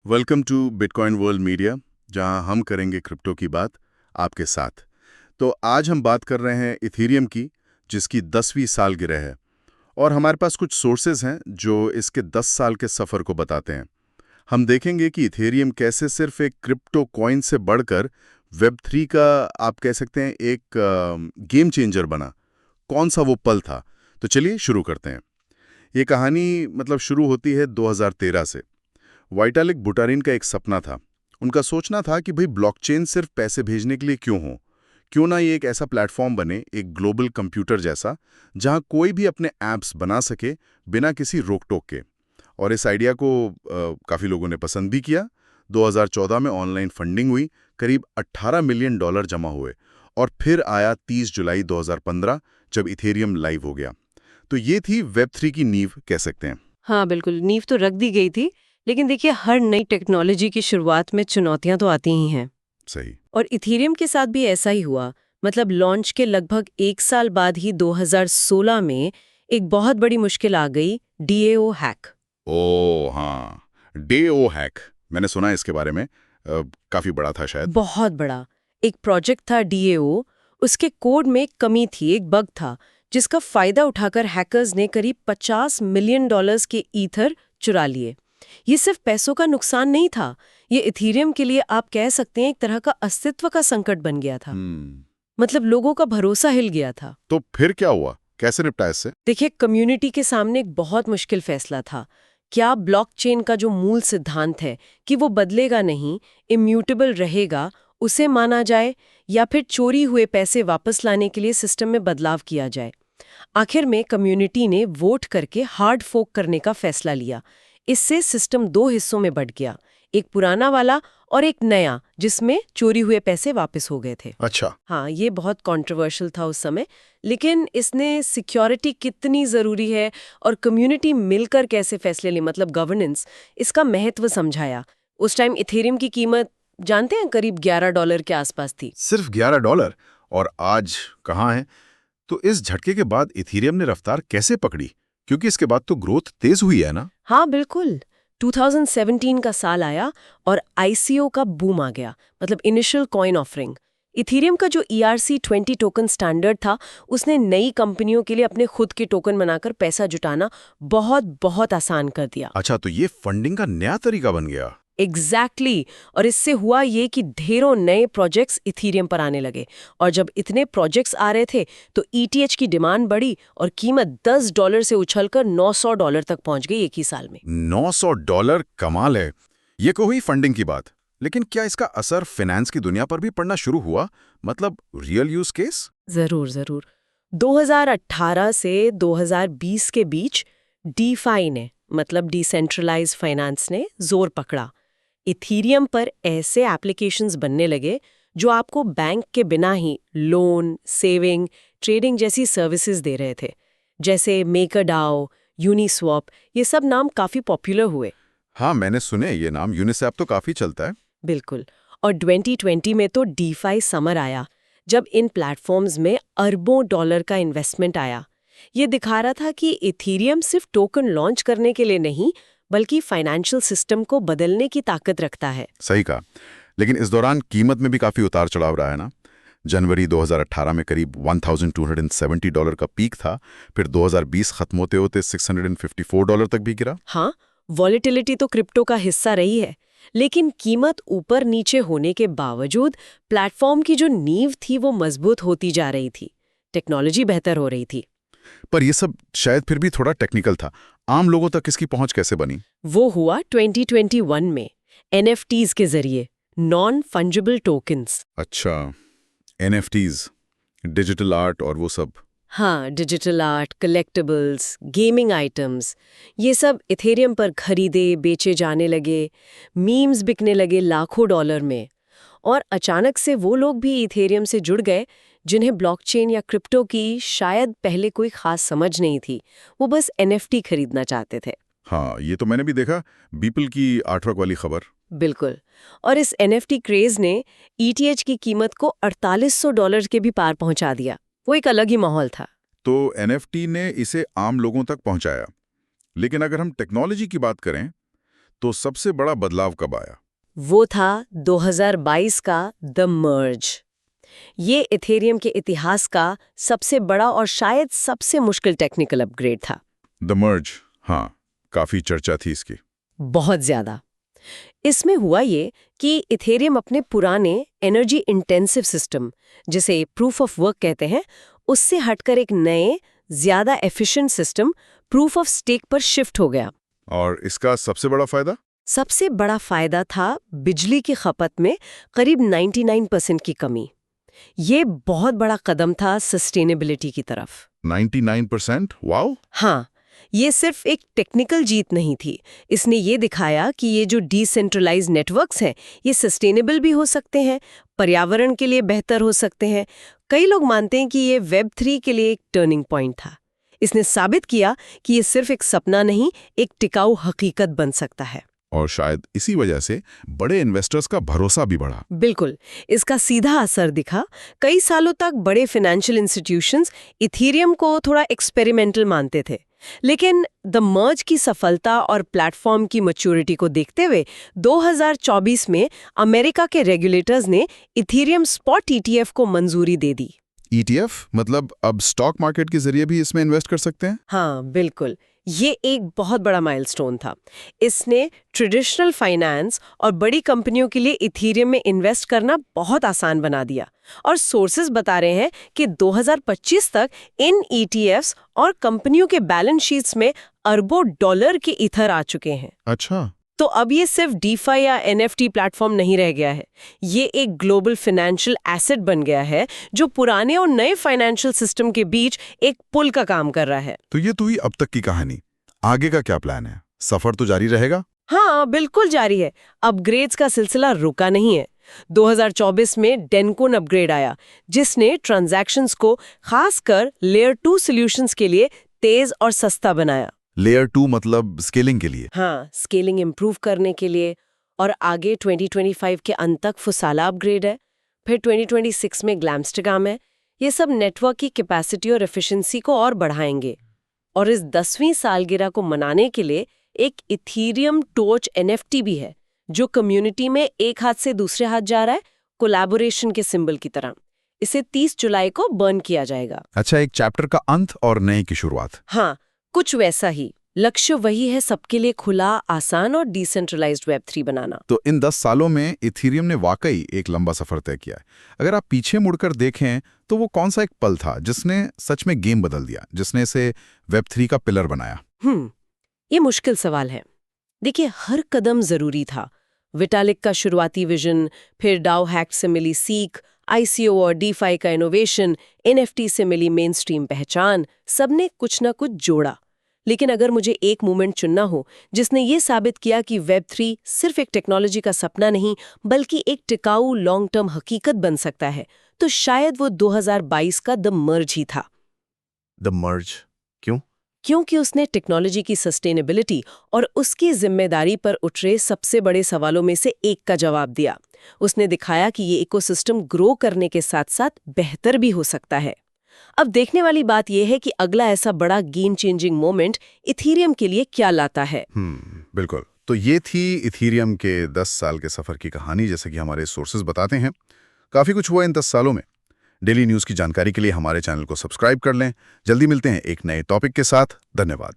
Welcome to Bitcoin World Media, जहां हम करेंगे क्रिप्टो की बात आपके साथ। तो आज हम बात कर रहे हैं इथेरियम की, जिसकी 10वीं सालगिरह है। और हमारे पास कुछ सोर्सेज हैं जो इसके 10 साल के सफ़र को बताते हैं। हम देखेंगे कि इथेरियम कैसे सिर्फ एक क्रिप्टो कॉइन से बढ़कर वेब 3 का, आप कह सकते हैं, एक गेम चेंजर बना। कौन सा वो पल था? तो चलिए शुरू करते हैं। ये कहानी शुरू होती है 2013 से। वाइटालिक बुटारिन का एक सपना था। उनका सोचना था कि भाई ब्लॉकचेन सिर्फ पैसे भेजने के लिए क्यों हो, क्यों ना ये एक ऐसा प्लेटफॉर्म बने, एक ग्लोबल कंप्यूटर जैसा, जहां कोई भी अपने ऐप्स बना सके बिना किसी रोक टोक के। और इस आइडिया को काफ़ी लोगों ने पसंद भी किया। 2014 में ऑनलाइन फंडिंग हुई, करीब $18 मिलियन जमा हुए। और फिर आया 30 जुलाई 2015, जब इथेरियम लाइव हो गया। तो ये थी वेब 3 की नींव, कह सकते हैं। हाँ बिल्कुल, नींव तो रख दी गई थी। लेकिन देखिए, हर नई टेक्नोलॉजी की शुरुआत में चुनौतियां तो आती ही हैं। सही। और इथेरियम के साथ भी ऐसा ही हुआ। मतलब लॉन्च के लगभग 1 साल बाद ही 2016 में एक बहुत बड़ी मुश्किल आ गई, डीएओ हैक। ओ हाँ, डे ओ हैक, मैंने सुना है इसके बारे में। काफी बड़ा था शायद। बहुत बड़ा एक प्रोजेक्ट था डीएओ। उसके कोड में एक कमी थी, एक बग था, जिसका फायदा उठाकर हैकर्स ने करीब $50 मिलियन के ईथर चुरा लिए। ये सिर्फ पैसों का नुकसान नहीं था, ये इथेरियम के लिए आप कह सकते हैं एक तरह का अस्तित्व का संकट बन गया था। मतलब लोगों का भरोसा हिल गया था। तो फिर क्या हुआ, कैसे निपटा इससे? देखिए, कम्युनिटी के सामने एक बहुत मुश्किल फैसला था। क्या ब्लॉकचेन का जो मूल सिद्धांत है कि वो बदलेगा नहीं, इम्यूटेबल रहेगा, उसे माना जाए, या फिर चोरी हुए पैसे वापस लाने के लिए सिस्टम में बदलाव किया जाए। आखिर में कम्युनिटी ने वोट करके हार्ड फोक करने का फैसला लिया। इससे सिस्टम दो हिस्सों में बंट गया, एक पुराना वाला और एक नया, जिसमें चोरी हुए पैसे वापस हो गए थे। अच्छा। हाँ, ये बहुत कंट्रोवर्शियल था उस समय, लेकिन इसने सिक्योरिटी कितनी ज़रूरी है और कम्युनिटी मिलकर कैसे फैसले ले, मतलब गवर्नेंस, इसका महत्व समझाया। उस टाइम इथेरियम की कीमत जानते हैं, करीब $11 के आसपास थी। सिर्फ $11? और आज कहाँ है? तो इस झटके के बाद इथेरियम ने रफ्तार कैसे पकड़ी? क्योंकि इसके बाद तो ग्रोथ तेज हुई है ना? हाँ बिल्कुल, 2017 का साल आया और आईसीओ का बूम आ गया, मतलब इनिशियल कॉइन ऑफरिंग। इथेरियम का जो ERC-20 टोकन स्टैंडर्ड था, उसने नई कंपनियों के लिए अपने खुद के टोकन बनाकर पैसा जुटाना बहुत बहुत आसान कर दिया। अच्छा, तो ये फंडिंग का नया तरीका बन गया। एग्जैक्टली और इससे हुआ ये कि ढेरों नए प्रोजेक्ट्स इथेरियम पर आने लगे। और जब इतने प्रोजेक्ट्स आ रहे थे तो ETH की डिमांड बढ़ी और कीमत $10 से उछलकर $900 तक पहुंच गई एक ही साल में। $900, कमाल है। ये को हुई फंडिंग की बात, लेकिन क्या इसका असर फाइनेंस की दुनिया पर भी पड़ना शुरू हुआ? मतलब रियल यूज केस? जरूर जरूर। 2018 से 2020 के बीच डीफाई ने, मतलब डिसेंट्रलाइज्ड फाइनेंस ने जोर पकड़ा। इथेरियम पर ऐसे एप्लीकेशंस बनने लगे जो आपको बैंक के बिना ही लोन, सेविंग, ट्रेडिंग जैसी सर्विसेज दे रहे थे। जैसे मेकरडाओ, यूनिस्वैप, ये सब नाम काफी पॉपुलर हुए। हाँ, मैंने सुने ये नाम। यूनिसेफ तो काफी चलता है। बिल्कुल। और 2020 में तो डीफाई समर आया, जब इन प्लेटफॉर्म्स में अरबों डॉलर का इन्वेस्टमेंट आया। ये दिखा रहा था कि इथेरियम सिर्फ टोकन लॉन्च करने के लिए नहीं, बल्कि फाइनेंशियल सिस्टम को बदलने की ताकत रखता है। सही कहा। लेकिन इस दौरान कीमत में भी काफी उतार चढ़ाव रहा है ना? जनवरी 2018 में करीब $1270 का पीक था, फिर 2020 खत्म होते होते $654 तक भी गिरा। हाँ, वॉलेटिलिटी तो क्रिप्टो का हिस्सा रही है, लेकिन कीमत ऊपर नीचे होने के बावजूद प्लेटफॉर्म की जो नींव थी वो मजबूत होती जा रही थी। टेक्नोलॉजी बेहतर हो रही थी। पर ये सब शायद फिर भी थोड़ा टेक्निकल था। आम लोगों तक इसकी पहुंच कैसे बनी? वो हुआ 2021 में, NFTs के जरिए, नॉन फंजिबल टोकन्स। अच्छा, NFTs, डिजिटल आर्ट और वो सब। हाँ, digital art, collectibles, gaming items, ये सब इथेरियम पर खरीदे बेचे जाने लगे। मीम्स बिकने लगे लाखों डॉलर में। और अचानक से वो लोग भी इथेरियम से जुड़ गए जिन्हें ब्लॉकचेन या क्रिप्टो की शायद पहले कोई खास समझ नहीं थी। वो बस NFT खरीदना चाहते थे। हाँ, ये तो मैंने भी देखा, बीपल की आर्टवर्क वाली खबर। बिल्कुल। और इस NFT क्रेज ने ETH की कीमत को $4800 के भी पार पहुंचा दिया। वो एक अलग ही माहौल था। तो NFT ने इसे आम लोगों तक पहुंचाया। लेकिन अगर हम टेक्नोलॉजी की बात करें, तो सबसे बड़ा बदलाव कब आया? वो था 2022 का द मर्ज। ये इथेरियम के इतिहास का सबसे बड़ा और शायद सबसे मुश्किल टेक्निकल अपग्रेड था। द मर्ज, हाँ, काफी चर्चा थी इसकी। बहुत ज्यादा। इसमें हुआ ये कि इथेरियम अपने पुराने एनर्जी इंटेंसिव सिस्टम, जिसे प्रूफ ऑफ वर्क कहते हैं, उससे हटकर एक नए ज्यादा efficient system proof of stake पर शिफ्ट हो गया। और इसका सबसे बड़ा फायदा? सबसे बड़ा फायदा था बिजली की खपत में करीब 99% की कमी। ये बहुत बड़ा कदम था सस्टेनेबिलिटी की तरफ। 99%? वाओ! हाँ, ये सिर्फ एक टेक्निकल जीत नहीं थी। इसने ये दिखाया कि ये जो डिसेंट्रलाइज्ड नेटवर्क्स हैं, ये सस्टेनेबल भी हो सकते हैं, पर्यावरण के लिए बेहतर हो सकते हैं। कई लोग मानते हैं कि ये वेब 3 के लिए एक टर्निंग पॉइंट था। इसने साबित किया कि ये सिर्फ एक सपना नहीं, एक टिकाऊ हकीकत बन सकता है। और शायद इसी वजह से बड़े इन्वेस्टर्स का भरोसा भी बढ़ा। बिल्कुल, इसका सीधा असर दिखा। कई सालों तक बड़े फाइनेंशियल इंस्टीट्यूशंस इथेरियम को थोड़ा एक्सपेरिमेंटल मानते थे, लेकिन द मर्ज की सफलता और प्लेटफॉर्म की मैच्योरिटी को देखते हुए 2024 में अमेरिका के रेगुलेटर्स ने इथेरियम स्पॉट ETF को मंजूरी दे दी। ETF मतलब अब स्टॉक मार्केट के जरिए भी इसमें इन्वेस्ट कर सकते हैं? हाँ, बिल्कुल। ये एक बहुत बड़ा माइलस्टोन था। इसने ट्रेडिशनल फाइनेंस और बड़ी कंपनियों के लिए इथेरियम में इन्वेस्ट करना बहुत आसान बना दिया। और सोर्सेज बता रहे हैं कि 2025 तक इन ETFs और कंपनियों के बैलेंस शीट्स में अरबों डॉलर के इथर आ चुके हैं। अच्छा। तो अब ये सिर्फ DeFi या NFT प्लेटफॉर्म नहीं रह गया है। ये एक ग्लोबल फाइनेंशियल एसेट बन गया है जो पुराने और नए फाइनेंशियल सिस्टम के बीच एक पुल का काम कर रहा है। तो ये तो हुई अब तक की कहानी। आगे का क्या प्लान है? सफर तो जारी रहेगा? हाँ, बिल्कुल जारी है। अपग्रेड्स का सिलसिला रुका नहीं है। 2024 में डेनकोन अपग्रेड आया, जिसने ट्रांजैक्शंस को खासकर लेयर 2 सॉल्यूशंस के लिए तेज और सस्ता बनाया। लेयर 2 मतलब स्केलिंग के लिए? हाँ, स्केलिंग इंप्रूव करने के लिए। और आगे 2025 के अंत तक फुसाला अपग्रेड है। फिर 2026 में ग्लैम्स्टेगाम है। ये सब नेटवर्क की कैपेसिटी और एफिशिएंसी को और बढ़ाएंगे। और इस 10वीं सालगिरह को मनाने के लिए एक इथेरियम टॉर्च NFT भी है, जो कम्युनिटी में एक हाथ से दूसरे हाथ जा रहा है, कोलैबोरेशन के सिंबल की तरह। इसे 30 जुलाई को बर्न किया जाएगा। अच्छा, एक चैप्टर का अंत और नए की शुरुआत। हाँ, कुछ वैसा ही। लक्ष्य वही है, सबके लिए खुला, आसान और डिसेंट्रलाइज्ड वेब 3 बनाना। तो इन 10 सालों में इथेरियम ने वाकई एक लंबा सफर तय किया है। अगर आप पीछे मुड़कर देखें तो वो कौन सा एक पल था जिसने सच में गेम बदल दिया, जिसने इसे वेब 3 का पिलर बनाया? ये मुश्किल सवाल है। देखिए, हर कदम जरूरी था। विटालिक का शुरुआती विजन, फिर डाउ हैक से मिली सीख, ICO और DeFi का इनोवेशन, NFT से मिली मेन स्ट्रीम पहचान, सबने कुछ न कुछ जोड़ा। लेकिन अगर मुझे एक मूवमेंट चुनना हो जिसने ये साबित किया कि वेब 3 सिर्फ एक टेक्नोलॉजी का सपना नहीं, बल्कि एक टिकाऊ लॉन्ग टर्म हकीकत बन सकता है, तो शायद वो 2022 का द मर्ज ही था। द मर्ज क्यों? क्योंकि उसने टेक्नोलॉजी की सस्टेनेबिलिटी और उसकी जिम्मेदारी पर उठ रहे सबसे बड़े सवालों में से एक का जवाब दिया। उसने दिखाया कि ये इकोसिस्टम ग्रो करने के साथ साथ बेहतर भी हो सकता है। अब देखने वाली बात यह है कि अगला ऐसा बड़ा गेम चेंजिंग मोमेंट इथेरियम के लिए क्या लाता है। बिल्कुल। तो ये थी इथेरियम के 10 साल के सफर की कहानी, जैसे कि हमारे सोर्सेज बताते हैं। काफी कुछ हुआ इन 10 सालों में। डेली न्यूज की जानकारी के लिए हमारे चैनल को सब्सक्राइब कर लें। जल्दी मिलते हैं एक नए टॉपिक के साथ। धन्यवाद।